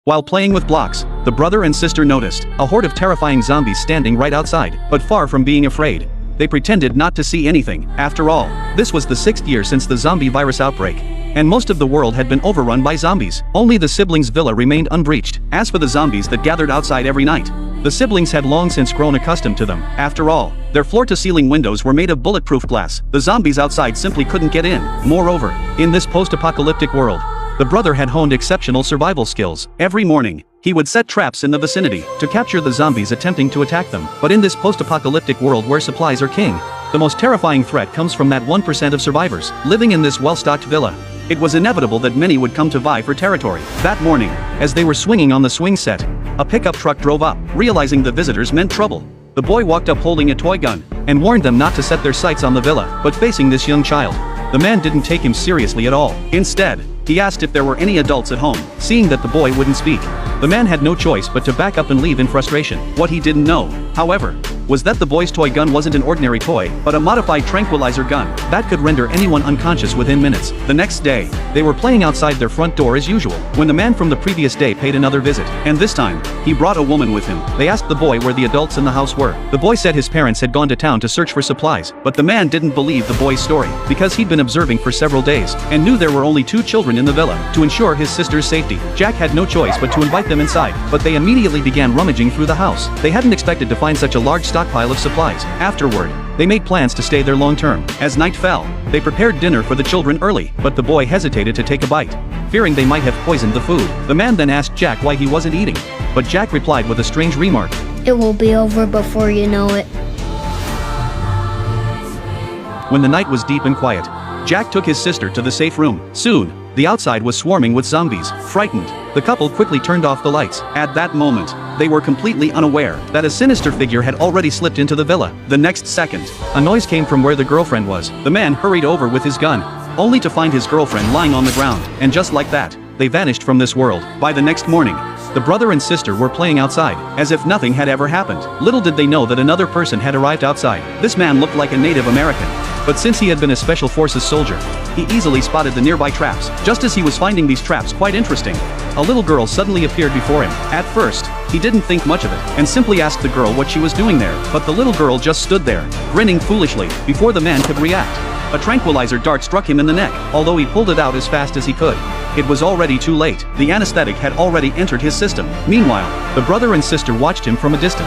While playing with blocks, the brother and sister noticed a horde of terrifying zombies standing right outside, but far from being afraid. They pretended not to see anything. After all, this was the 6th year since the zombie virus outbreak, and most of the world had been overrun by zombies. Only the siblings' villa remained unbreached. As for the zombies that gathered outside every night, the siblings had long since grown accustomed to them. After all, their floor-to-ceiling windows were made of bulletproof glass. The zombies outside simply couldn't get in. Moreover, in this post-apocalyptic world, the brother had honed exceptional survival skills. Every morning, he would set traps in the vicinity to capture the zombies attempting to attack them. But in this post-apocalyptic world where supplies are king, the most terrifying threat comes from that 1% of survivors living in this well-stocked villa. It was inevitable that many would come to vie for territory. That morning, as they were swinging on the swing set, a pickup truck drove up. Realizing the visitors meant trouble, the boy walked up holding a toy gun and warned them not to set their sights on the villa. But facing this young child, the man didn't take him seriously at all. Instead, he asked if there were any adults at home. Seeing that the boy wouldn't speak, the man had no choice but to back up and leave in frustration. What he didn't know, however, was that the boy's toy gun wasn't an ordinary toy, but a modified tranquilizer gun that could render anyone unconscious within minutes. The next day, they were playing outside their front door as usual, when the man from the previous day paid another visit, and this time, he brought a woman with him. They asked the boy where the adults in the house were. The boy said his parents had gone to town to search for supplies, but the man didn't believe the boy's story, because he'd been observing for several days, and knew there were only 2 children in the villa. To ensure his sister's safety, Jack had no choice but to invite them inside, but they immediately began rummaging through the house. They hadn't expected to find such a large stockpile of supplies. Afterward, they made plans to stay there long term. As night fell, they prepared dinner for the children early, but the boy hesitated to take a bite, fearing they might have poisoned the food. The man then asked Jack why he wasn't eating, but Jack replied with a strange remark. It will be over before you know it. When the night was deep and quiet, Jack took his sister to the safe room. Soon, the outside was swarming with zombies. Frightened, the couple quickly turned off the lights. At that moment, they were completely unaware that a sinister figure had already slipped into the villa. The next second, a noise came from where the girlfriend was. The man hurried over with his gun, only to find his girlfriend lying on the ground, and just like that, they vanished from this world. By the next morning, the brother and sister were playing outside, as if nothing had ever happened. Little did they know that another person had arrived outside. This man looked like a Native American, but since he had been a Special Forces soldier, he easily spotted the nearby traps. Just as he was finding these traps quite interesting, a little girl suddenly appeared before him. At first, he didn't think much of it, and simply asked the girl what she was doing there. But the little girl just stood there, grinning foolishly, before the man could react. A tranquilizer dart struck him in the neck, although he pulled it out as fast as he could. It was already too late. The anesthetic had already entered his system. Meanwhile, the brother and sister watched him from a distance.